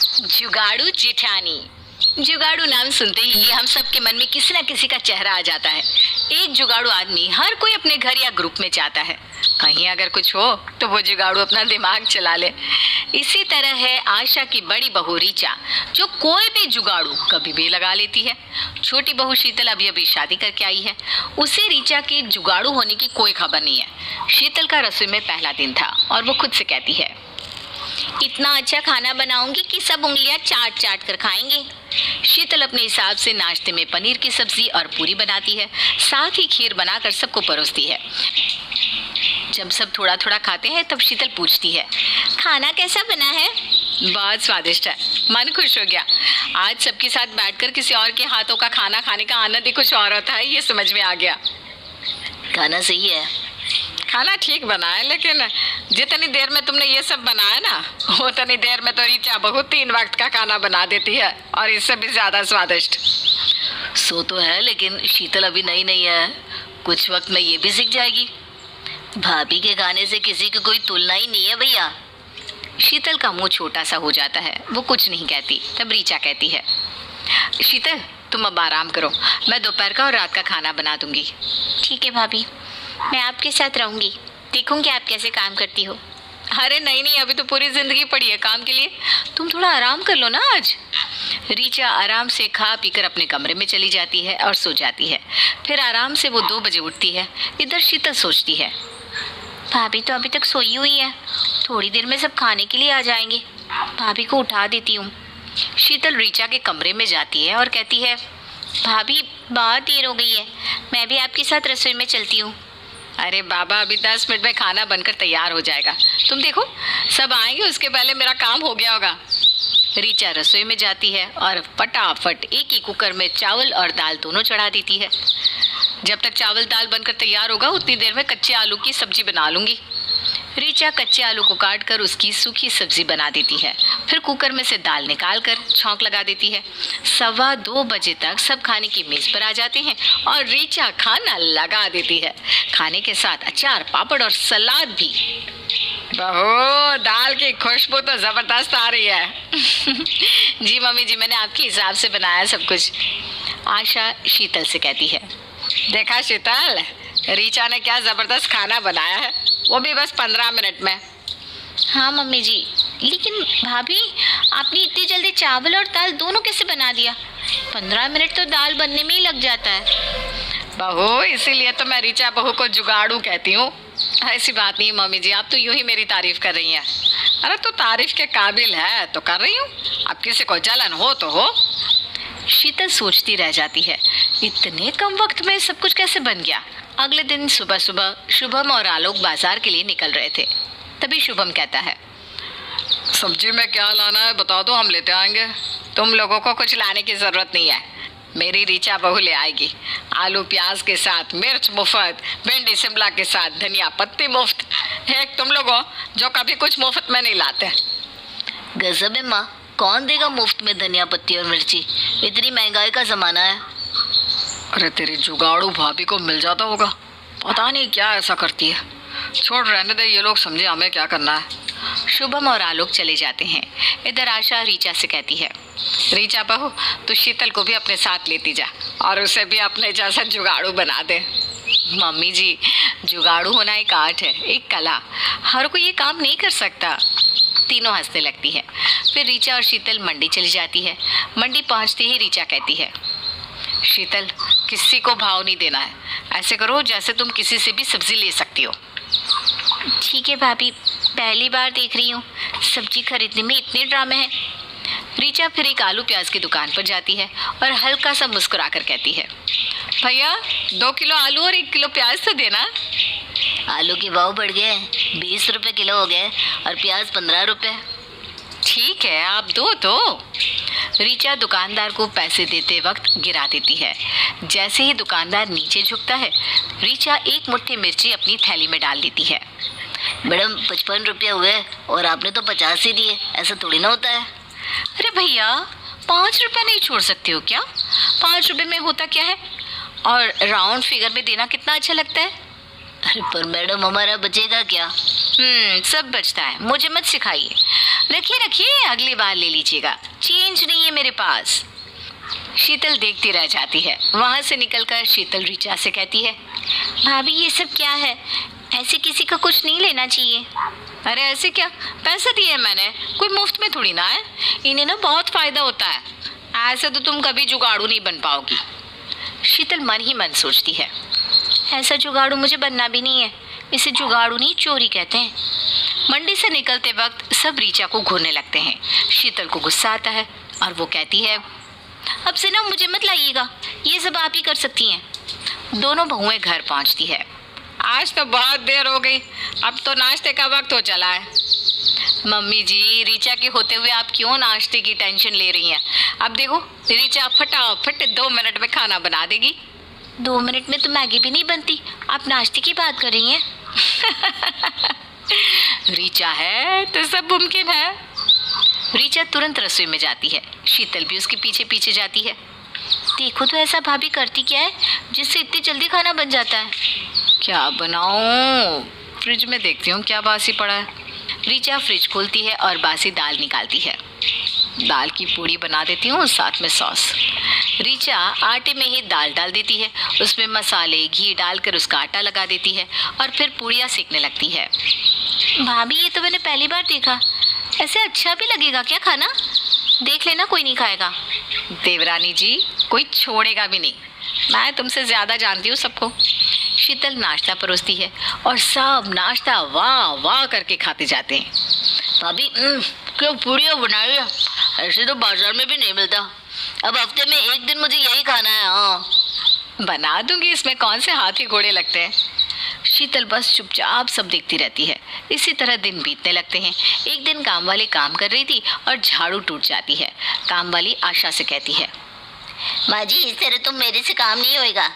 जुगाड़ू जेठानी। जुगाड़ू नाम सुनते ही हम सब के मन में किसी न किसी का चेहरा आ जाता है। एक जुगाड़ू आदमी हर कोई अपने घर या ग्रुप में चाहता है, कहीं अगर कुछ हो तो वो जुगाड़ू अपना दिमाग चला ले। इसी तरह है आशा की बड़ी बहू रीचा, जो कोई भी जुगाड़ू कभी भी लगा लेती है। छोटी बहू शीतल अभी अभी शादी करके आई है, उसे रीचा के जुगाड़ू होने की कोई खबर नहीं है। शीतल का रसोई में पहला दिन था और वो खुद से कहती है, इतना अच्छा खाना बनाऊंगी कि सब उंगलियां चाट चाट कर खाएंगे। शीतल अपने हिसाब से नाश्ते में पनीर की सब्जी और पूरी बनाती है, साथ ही खीर बनाकर सबको परोसती है। जब सब थोड़ा थोड़ा खाते हैं तब शीतल पूछती है, खाना कैसा बना है? बहुत स्वादिष्ट है, मन खुश हो गया। आज सबके साथ बैठकर किसी और के हाथों का खाना खाने का आनंद ही कुछ और होता है, ये समझ में आ गया। खाना सही है, खाना ठीक बना है, लेकिन जितनी देर में तुमने ये सब बनाया ना, उतनी देर में तो रीचा बहुत 3 वक्त का खाना बना देती है, और इससे भी ज्यादा स्वादिष्ट। सो तो है, लेकिन शीतल अभी नई नहीं है, कुछ वक्त में ये भी सीख जाएगी। भाभी के खाने से किसी की कोई तुलना ही नहीं है भैया। शीतल का मुंह छोटा सा हो जाता है, वो कुछ नहीं कहती। तब रीचा कहती है, शीतल तुम अब आराम करो, मैं दोपहर का और रात का खाना बना दूंगी। ठीक है भाभी, मैं आपके साथ रहूंगी, देखूंगी आप कैसे काम करती हो। अरे नहीं नहीं, अभी तो पूरी जिंदगी पड़ी है काम के लिए, तुम थोड़ा आराम कर लो ना आज। रीचा आराम से खा पीकर अपने कमरे में चली जाती है और सो जाती है। फिर आराम से वो 2 बजे उठती है। इधर शीतल सोचती है, भाभी तो अभी तक सोई हुई है, थोड़ी देर में सब खाने के लिए आ जाएंगे, भाभी को उठा देती हूँ। शीतल रीचा के कमरे में जाती है और कहती है, भाभी बहुत देर हो गई है, मैं भी आपके साथ रसोई में चलती हूँ। अरे बाबा, अभी 10 मिनट में खाना बनकर तैयार हो जाएगा, तुम देखो सब आएंगे उसके पहले मेरा काम हो गया होगा। रीचा रसोई में जाती है और फटाफट एक ही कुकर में चावल और दाल दोनों चढ़ा देती है। जब तक चावल दाल बनकर तैयार होगा उतनी देर में कच्चे आलू की सब्जी बना लूंगी। रीचा कच्चे आलू को काट कर उसकी सूखी सब्जी बना देती है, फिर कुकर में से दाल निकाल कर छौंक लगा देती है। 2:15 बजे तक सब खाने की मेज पर आ जाते हैं और रीचा खाना लगा देती है, खाने के साथ अचार, पापड़ और सलाद भी। बहू, दाल की खुशबू तो जबरदस्त आ रही है। जी मम्मी जी, मैंने आपके हिसाब से बनाया सब कुछ। आशा शीतल से कहती है, देखा शीतल, रीचा ने क्या जबरदस्त खाना बनाया है, वो भी बस 15 मिनट में। हाँ मम्मी जी, लेकिन भाभी आपने इतनी जल्दी चावल और दाल दोनों कैसे बना दिया? 15 मिनट तो दाल बनने में ही लग जाता है। बहू, इसीलिए तो मैं रीचा बहू को जुगाड़ू कहती हूँ। ऐसी बात नहीं मम्मी जी, आप तो यूं ही मेरी तारीफ कर रही हैं। अरे तो तारीफ के काबिल है तो कर रही हूँ, अब किसी को जलन हो तो हो। शीतल सोचती रह जाती है, इतने कम वक्त में सब कुछ कैसे बन गया। अगले दिन सुबह सुबह शुभम और आलोक बाजार के लिए निकल रहे थे। तभी शुभम कहता है, सब्जी में क्या लाना है बता दो, हम लेते आएंगे। तुम लोगों को कुछ लाने की जरूरत नहीं है, मेरी रीचा बहू ले आएगी। आलू प्याज के साथ मिर्च मुफ्त, भिंडी शिमला के साथ धनिया पत्ती मुफ्त। एक तुम लोगों जो कभी कुछ मुफ्त में नहीं लाते। गजब है माँ, कौन देगा मुफ्त में धनिया पत्ती और मिर्ची, इतनी महंगाई का जमाना है। अरे तेरी जुगाड़ू भाभी को मिल जाता होगा, पता नहीं क्या ऐसा करती है। छोड़, रहने दे, ये लोग समझे हमें क्या करना है। शुभम और आलोक चले जाते हैं। इधर आशा रीचा से कहती है, रीचा बहू तू शीतल को भी अपने साथ लेती जा और उसे भी अपने जैसा जुगाड़ू बना दे। मम्मी जी, जुगाड़ू होना एक आर्ट है, एक कला, हर कोई ये काम नहीं कर सकता। तीनों हंसने लगती है। फिर रीचा और शीतल मंडी चली जाती है। मंडी पहुंचते ही रीचा कहती है, शीतल किसी को भाव नहीं देना है, ऐसे करो जैसे तुम किसी से भी सब्जी ले सकती हो। ठीक है भाभी, पहली बार देख रही हूँ सब्जी खरीदने में इतने ड्रामे हैं। रीचा फिर एक आलू प्याज की दुकान पर जाती है और हल्का सा मुस्कुरा कर कहती है, भैया 2 किलो आलू और 1 किलो प्याज तो देना। आलू के भाव बढ़ गए, 20 रुपए किलो हो गए और प्याज 15 रुपए। ठीक है, आप दो तो। रीचा दुकानदार को पैसे देते वक्त गिरा देती है। जैसे ही दुकानदार नीचे झुकता है, रीचा एक मुट्ठी मिर्ची अपनी थैली में डाल देती है। मैडम 55 रुपये हुए और आपने तो 50 ही दिए, ऐसा थोड़ी ना होता है। अरे भैया, 5 रुपये नहीं छोड़ सकते हो क्या? 5 रुपये में होता क्या है, और राउंड फिगर में देना कितना अच्छा लगता है। अरे पर मैडम हमारा बचेगा क्या? सब बचता है, मुझे मत सिखाइए। रखिए रखिए, अगली बार ले लीजिएगा, चेंज नहीं है मेरे पास। शीतल देखती रह जाती है। वहां से निकलकर शीतल ऋचा से कहती है, भाभी ये सब क्या है? ऐसे किसी का कुछ नहीं लेना चाहिए। अरे ऐसे क्या, पैसे दिए हैं मैंने, कोई मुफ्त में थोड़ी ना है। इन्हें ना बहुत फायदा होता है, ऐसे तो तुम कभी जुगाड़ू नहीं बन पाओगी। शीतल मन ही मन सोचती है, ऐसा जुगाड़ू मुझे बनना भी नहीं है। इसे जुगाड़ू नहीं, चोरी कहते हैं। मंडी से निकलते वक्त सब ऋचा को घूरने लगते हैं। शीतल को गुस्सा आता है और वो कहती है, अब से ना मुझे मत लाइएगा, ये सब आप ही कर सकती हैं। दोनों बहुएं घर पहुंचती है। आज तो बहुत देर हो गई, अब तो नाश्ते का वक्त हो चला है। मम्मी जी, ऋचा के होते हुए आप क्यों नाश्ते की टेंशन ले रही हैं? अब देखो, ऋचा फटाफट 2 मिनट में खाना बना देगी। 2 मिनट में तो मैगी भी नहीं बनती, आप नाश्ते की बात कर रही हैं। ऋचा है तो सब मुमकिन है। ऋचा तुरंत रसोई में जाती है। शीतल भी उसके पीछे पीछे जाती है। देखो तो ऐसा भाभी करती क्या है जिससे इतनी जल्दी खाना बन जाता है। क्या बनाऊं? फ्रिज में देखती हूँ क्या बासी पड़ा है। ऋचा फ्रिज खोलती है और बासी दाल निकालती है। दाल की पूड़ी बना देती हूँ, साथ में सॉस। ऋचा आटे में ही दाल डाल देती है, उसमें मसाले घी डालकर उसका आटा लगा देती है और फिर पूड़ियाँ सेकने लगती है। भाभी ये तो मैंने पहली बार देखा, ऐसे अच्छा भी लगेगा क्या खाना? देख लेना, कोई नहीं खाएगा। देवरानी जी, कोई छोड़ेगा भी नहीं, मैं तुमसे ज्यादा जानती हूँ सबको। शीतल नाश्ता परोसती है और सब नाश्ता वाह वाह करके खाते जाते हैं। भाभी क्या पूड़ियाँ बनाई है, ऐसे तो बाजार में भी नहीं मिलता। अब हफ्ते में एक दिन मुझे यही खाना है। हाँ बना दूंगी, इसमें कौन से हाथी घोड़े लगते हैं। शीतल बस चुपचाप सब देखती रहती है। इसी तरह दिन बीतने लगते हैं। एक दिन काम वाली काम कर रही थी और झाड़ू टूट जाती है। काम वाली आशा से कहती है, माँ जी, इस तरह तो मेरे से काम नहीं होएगा।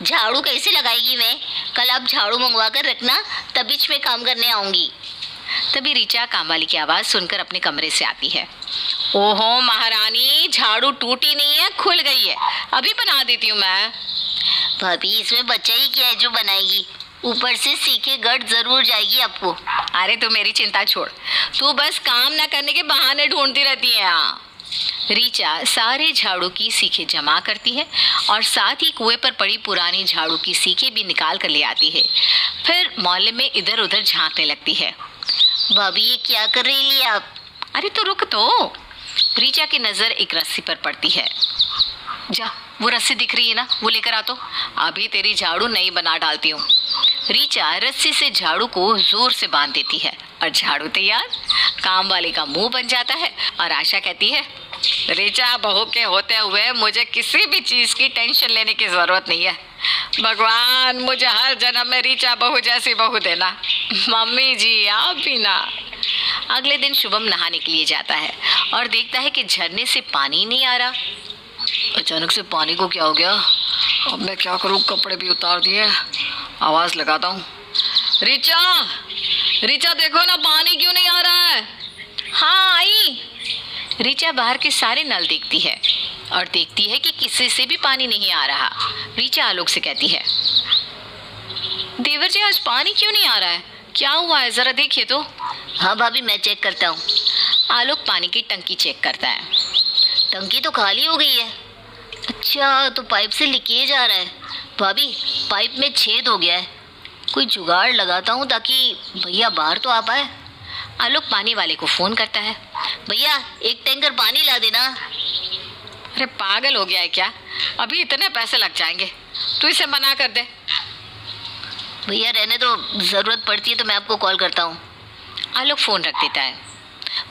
झाड़ू कैसे लगाएगी मैं? कल आप झाड़ू मंगवा कर रखना, तभी मैं काम करने आऊँगी। तभी ऋचा काम वाली की आवाज़ सुनकर अपने कमरे से आती है। ओहो महारानी, झाड़ू टूटी नहीं है, खुल गई है, अभी बना देती हूँ मैं। भाभी इसमें बच्चा ही क्या है जो बनाएगी? ऊपर से सीखे गट जरूर जाएगी आपको। अरे तू मेरी चिंता छोड़, तू बस काम ना करने के बहाने ढूंढती रहती है। ऋचा सारे झाड़ू की सीखें जमा करती है और साथ ही कुएं पर पड़ी पुरानी झाड़ू की सीखें भी निकाल कर ले आती है। फिर मोहल्ले में इधर उधर झांकने लगती है। भाभी ये क्या कर रही है आप? अरे तो रुक तो। ऋचा की नजर एक रस्सी पर पड़ती है। जा, वो रस्सी दिख रही है ना, वो लेकर आ तो, अभी तेरी झाड़ू नई बना डालती हूँ। ऋचा रस्सी से झाड़ू को जोर से बांध देती है और झाड़ू तैयार। काम वाले का मुंह बन जाता है और आशा कहती है, ऋचा बहू के होते हुए मुझे किसी भी चीज की टेंशन लेने की जरूरत नहीं है। भगवान मुझे हर जन्म में ऋचा बहू जैसी बहू देना। मम्मी जी आप भी ना। अगले दिन शुभम नहाने के लिए जाता है और देखता है कि झरने से पानी नहीं आ रहा। अचानक से पानी को क्या हो गया? अब मैं क्या करूँ, कपड़े भी उतार दिए, आवाज लगाता हूँ, ऋचा ऋचा देखो ना, पानी क्यों नहीं आ रहा है। हाँ आई। ऋचा बाहर के सारे नल देखती है और देखती है कि किसी से भी पानी नहीं आ रहा। ऋचा आलोक से कहती है, देवर जी आज पानी क्यों नहीं आ रहा है, क्या हुआ है, जरा देखिए तो। हाँ भाभी मैं चेक करता हूँ। आलोक पानी की टंकी चेक करता है। टंकी तो खाली हो गई है। अच्छा, तो पाइप से लीकेज आ रहा है। भाभी पाइप में छेद हो गया है, कोई जुगाड़ लगाता हूँ ताकि भैया बाहर तो आ पाए। आलोक पानी वाले को फोन करता है। भैया एक टैंकर पानी ला देना। अरे पागल हो गया है क्या, अभी इतने पैसे लग जाएंगे, तू इसे मना कर दे। भैया रहने दो, जरूरत पड़ती है तो मैं आपको कॉल करता हूँ। आलोक फोन रख देता है।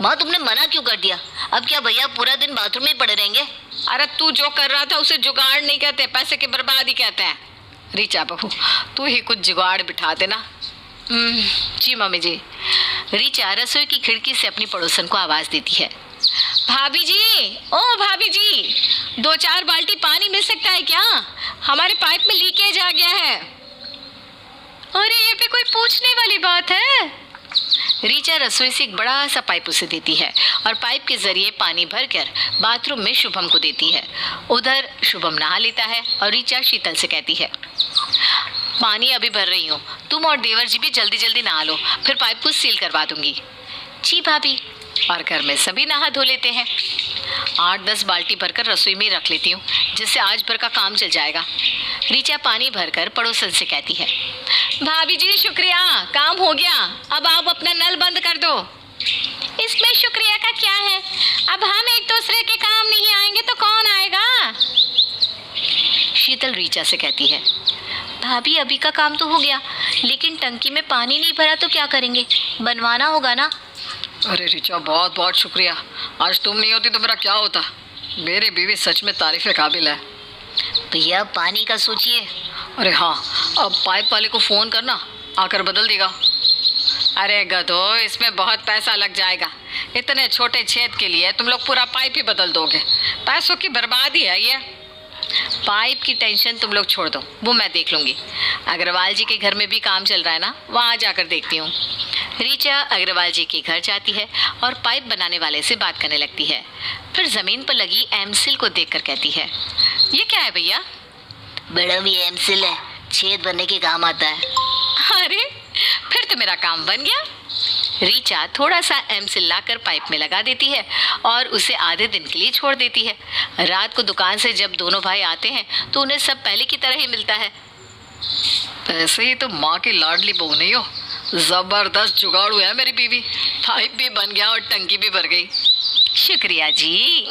माँ तुमने मना क्यों कर दिया? अब क्या भैया पूरा दिन बाथरूम में पड़े रहेंगे? अरे तू जो कर रहा था उसे जुगाड़ नहीं कहते, पैसे की बर्बादी कहते हैं। ऋचा बहू तू ही कुछ जुगाड़ बिठा देना। जी मम्मी जी। ऋचा रसोई की खिड़की से अपनी पड़ोसन को आवाज देती है, भाभी जी, ओ भाभी जी, 2-4 बाल्टी पानी मिल सकता है क्या, हमारे पाइप में लीकेज आ गया है। अरे ये भी कोई पूछने वाली बात है। ऋचा रसोई से एक बड़ा सा पाइप उसे देती है और पाइप के जरिए पानी भरकर बाथरूम में शुभम को देती है। उधर शुभम नहा लेता है और ऋचा शीतल से कहती है, पानी अभी भर रही हूँ, तुम और देवर जी भी जल्दी जल्दी नहा लो, फिर पाइप को सील करवा दूंगी। जी भाभी। और घर में सभी नहा धो लेते हैं। 8-10 बाल्टी भरकर रसोई में रख लेती हूँ, जिससे आज भर का काम चल जाएगा। रीचा पानी भरकर पड़ोसन से कहती है, भाभी जी शुक्रिया, काम हो गया, अब आप अपना नल बंद कर दो। इसमें शुक्रिया का क्या है? अब हम एक दूसरे के काम नहीं आएंगे तो कौन आएगा? शीतल रीचा से कहती है, भाभी अभी का काम तो हो गया, लेकिन टंकी में पानी नहीं भरा तो क्या करेंगे? बनवाना होगा ना। अरे रीचा, बहुत बहुत शुक्रिया। आज तुम नहीं होती तो मेरा क्या होता। मेरी बीवी सच में तारीफ़ काबिल है। भैया पानी का सोचिए। अरे हाँ, अब पाइप वाले को फ़ोन करना, आकर बदल देगा। अरे गधो, इसमें बहुत पैसा लग जाएगा। इतने छोटे छेद के लिए तुम लोग पूरा पाइप ही बदल दोगे। पैसों की बर्बादी है ये। पाइप की टेंशन तुम लोग छोड़ दो, वो मैं देख लूँगी। अग्रवाल जी के घर में भी काम चल रहा है ना, वहाँ जाकर देखती हूँ। रीचा अग्रवाल जी के घर जाती है और पाइप बनाने वाले से बात करने लगती है। फिर ज़मीन पर लगी एमसिल को देखकर कहती है, ये क्या है भैया? मैडम ये एमसिल है, छेद भरने के काम आता है। अरे फिर तो मेरा काम बन गया। रीचा थोड़ा सा एमसिल लाकर पाइप में लगा देती है और उसे आधे दिन के लिए छोड़ देती है। रात को दुकान से जब दोनों भाई आते हैं तो उन्हें सब पहले की तरह ही मिलता है। ऐसे ही तो माँ की लाडली बहू नहीं हो। ज़बरदस्त जुगाड़ू है मेरी बीवी। पाइप भी बन गया और टंकी भी भर गई। शुक्रिया जी।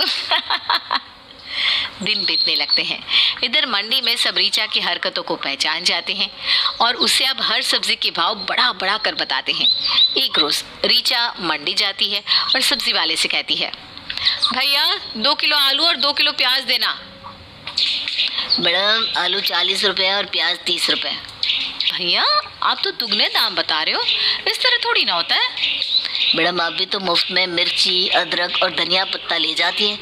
दिन बीतने लगते हैं। इधर मंडी में सब रीचा की हरकतों को पहचान जाते हैं और उसे अब हर सब्जी के भाव बढ़ा बढ़ा कर बताते हैं। एक रोज रीचा मंडी जाती है और सब्जी वाले से कहती है, भैया 2 किलो आलू और 2 किलो प्याज देना। मैडम आलू 40 रुपये और प्याज 30 रुपये। भैया आप तो दुगने दाम बता रहे हो, इस तरह थोड़ी ना होता है। मैडम आप भी तो मुफ्त में मिर्ची, अदरक और धनिया पत्ता ले जाती हैं,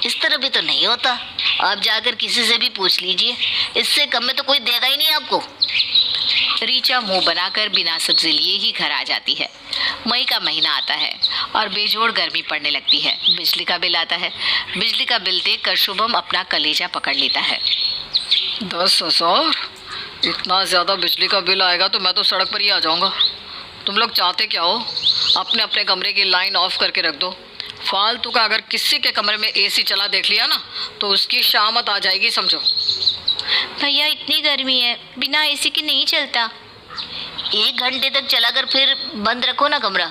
इस तरह भी तो नहीं होता। आप जाकर किसी से भी पूछ लीजिए, इससे कम में तो कोई देगा ही नहीं आपको। रीचा मुंह बनाकर बिना सब्जी लिए ही घर आ जाती है। मई का महीना आता है और बेजोड़ गर्मी पड़ने लगती है। बिजली का बिल आता है। बिजली का बिल देखकर शुभम अपना कलेजा पकड़ लेता है। 10,000? इतना ज़्यादा बिजली का बिल आएगा तो मैं तो सड़क पर ही आ जाऊँगा। तुम लोग चाहते क्या हो? अपने अपने कमरे की लाइन ऑफ करके रख दो। फालतू का अगर किसी के कमरे में एसी चला देख लिया ना तो उसकी शामत आ जाएगी, समझो। भैया इतनी गर्मी है, बिना एसी के नहीं चलता। 1 घंटे तक चलाकर फिर बंद रखो ना कमरा।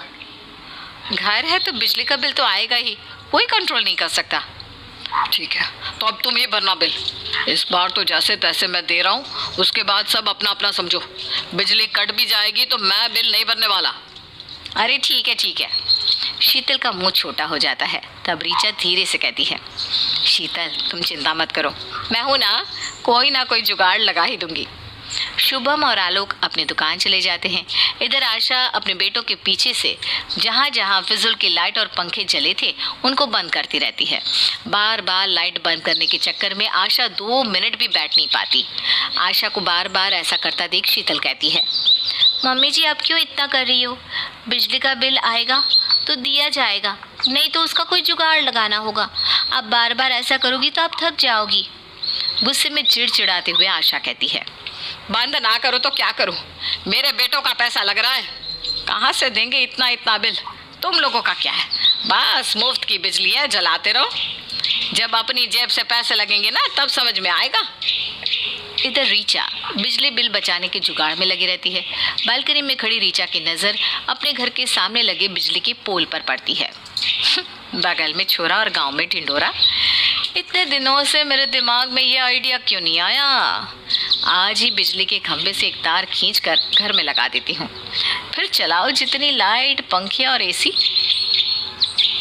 घर है तो बिजली का बिल तो आएगा ही, कोई कंट्रोल नहीं कर सकता। ठीक है, तो अब तुम ये भरना बिल। इस बार तो जैसे तैसे मैं दे रहा हूँ, उसके बाद सब अपना अपना समझो। बिजली कट भी जाएगी तो मैं बिल नहीं भरने वाला। अरे ठीक है ठीक है। शीतल का मुंह छोटा हो जाता है। तब रीचा धीरे से कहती है, शीतल तुम चिंता मत करो, मैं हूं ना कोई जुगाड़ लगा ही दूंगी। शुभम और आलोक अपनी दुकान चले जाते हैं। इधर आशा अपने बेटों के पीछे से जहाँ जहाँ फिजुल की लाइट और पंखे जले थे उनको बंद करती रहती है। बार बार लाइट बंद करने के चक्कर में आशा 2 मिनट भी बैठ नहीं पाती। आशा को बार बार ऐसा करता देख शीतल कहती है, मम्मी जी आप क्यों इतना कर रही हो? बिजली का बिल आएगा तो दिया जाएगा, नहीं तो उसका कोई जुगाड़ लगाना होगा। आप बार बार ऐसा करोगी तो आप थक जाओगी। गुस्से में चिड़चिड़ाते हुए आशा कहती है, बंद ना करो तो क्या करूं? मेरे बेटों का पैसा लग रहा है, कहाँ से देंगे इतना इतना बिल? तुम लोगों का क्या है, बस मुफ्त की बिजली है, जलाते रहो। जब अपनी जेब से पैसे लगेंगे ना तब समझ में आएगा। इधर रीचा बिजली बिल बचाने के जुगाड़ में लगी रहती है। बालकनी में खड़ी रीचा की नज़र अपने घर के सामने लगे बिजली के पोल पर पड़ती है। बगल में छोरा और गांव में ढिंडोरा। इतने दिनों से मेरे दिमाग में ये आइडिया क्यों नहीं आया? आज ही बिजली के खंभे से एक तार खींचकर घर में लगा देती हूँ, फिर चलाओ जितनी लाइट, पंखे और एसी।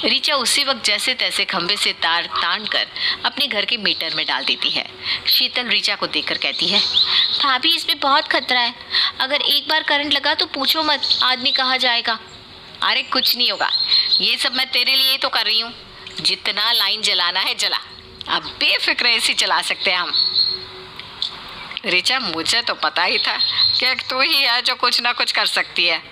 रीचा उसी वक्त जैसे तैसे खंभे से तार तानकर अपने घर के मीटर में डाल देती है। शीतल रीचा को देखकर कहती है, भाभी इसमें बहुत खतरा है, अगर एक बार करंट लगा तो पूछो मत, आदमी कहाँ जाएगा। अरे कुछ नहीं होगा, ये सब मैं तेरे लिए ही तो कर रही हूँ। जितना लाइन जलाना है जला, अब बेफिक्र एसी चला सकते हैं हम। रीचा मुझे तो पता ही था कि तू ही है जो कुछ ना कुछ कर सकती है।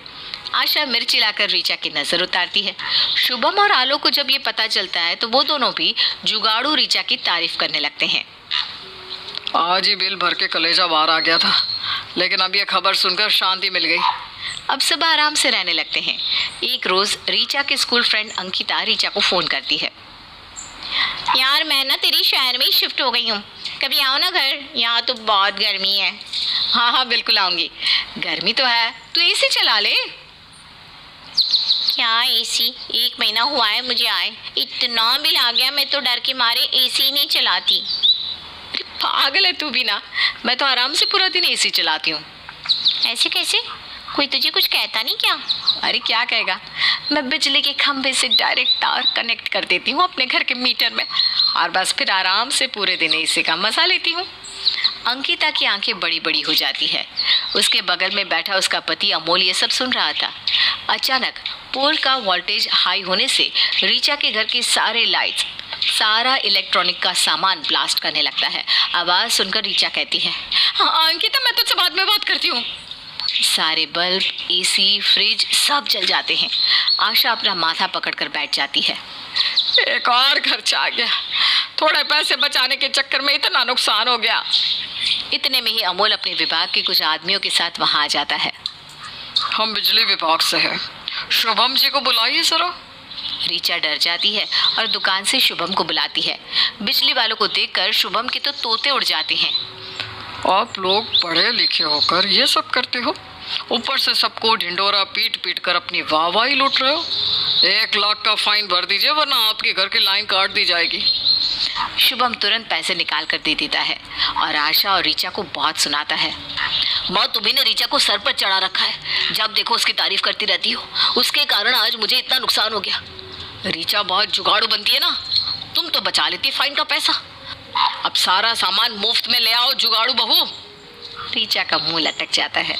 आशा मिर्ची लाकर रीचा की नज़र उतारती है। शुभम और आलोक को जब ये पता चलता है तो वो दोनों भी जुगाड़ू रीचा की तारीफ करने लगते हैं। आज ही बिल भर के कलेजा बाहर आ गया था, लेकिन अब ये खबर सुनकर शांति मिल गई। अब सब आराम से रहने लगते हैं। एक रोज रीचा के स्कूल फ्रेंड अंकिता रीचा को फोन करती है। यार मैं ना तेरी शहर में ही शिफ्ट हो गई हूँ, कभी आओ ना घर, यहाँ तो बहुत गर्मी है। हाँ हाँ बिल्कुल आऊंगी। गर्मी तो है, तू एसी चला ले। क्या एसी? 1 महीना हुआ है मुझे आए, इतना बिल आ गया, मैं तो डर के मारे एसी ही नहीं चलाती। अरे पागल है तू भी ना, मैं तो आराम से पूरा दिन एसी चलाती हूँ। ऐसे कैसे? कोई तुझे कुछ कहता नहीं क्या? अरे क्या कहेगा, मैं बिजली के खंभे से डायरेक्ट तार कनेक्ट कर देती हूँ अपने घर के मीटर में, और बस फिर आराम से पूरे दिन एसी का मजा लेती हूँ। अंकिता की आंखें बड़ी बड़ी हो जाती है। उसके बगल में बैठा उसका पति अमोल ये सब सुन रहा था। अचानक पोल का वोल्टेज हाई होने से रीचा के घर के सारे लाइट्स, सारा इलेक्ट्रॉनिक का सामान ब्लास्ट करने लगता है। आवाज सुनकर रीचा कहती है, हाँ अंकिता मैं तुझसे बाद में बात करती हूँ। सारे बल्ब, एसी, फ्रिज सब जल जाते हैं। आशा अपना माथा पकड़कर बैठ जाती है। एक और खर्चा आ गया, थोड़े पैसे बचाने के चक्कर में इतना नुकसान हो गया। इतने में ही अमोल अपने विभाग के कुछ आदमियों के साथ वहां आ जाता है। हम बिजली विभाग से हैं, शुभम जी को बुलाइए जरा। रीचा डर जाती है और दुकान से शुभम को बुलाती है। बिजली वालों को देखकर शुभम के तो तोते उड़ जाते हैं। आप लोग पढ़े लिखे होकर ये सब करते हो, ऊपर से सबको ढिंडोरा पीट पीट कर अपनी वाहवाही लूट रहे हो। 1 लाख का फाइन भर दीजिए वरना आपके घर की लाइन काट दी जाएगी। शुभम तुरंत पैसे निकाल कर दे देता है और आशा और रीचा को बहुत सुनाता है। माँ तुम्ही ने रीचा को सर पर चढ़ा रखा है, जब देखो उसकी तारीफ करती रहती हो, उसके कारण आज मुझे इतना नुकसान हो गया। रीचा बहुत जुगाड़ू बनती है ना, तुम तो बचा लेती फाइन का पैसा। अब सारा सामान मुफ्त में ले आओ जुगाड़ू बहू। रीचा का मुंह लटक जाता है।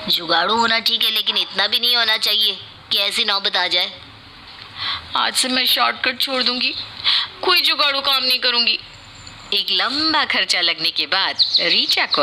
जुगाड़ू होना ठीक है, लेकिन इतना भी नहीं होना चाहिए कि ऐसी नौबत आ जाए। आज से मैं शॉर्टकट छोड़ दूंगी, कोई जुगाड़ू काम नहीं करूंगी। एक लंबा खर्चा लगने के बाद रीचा को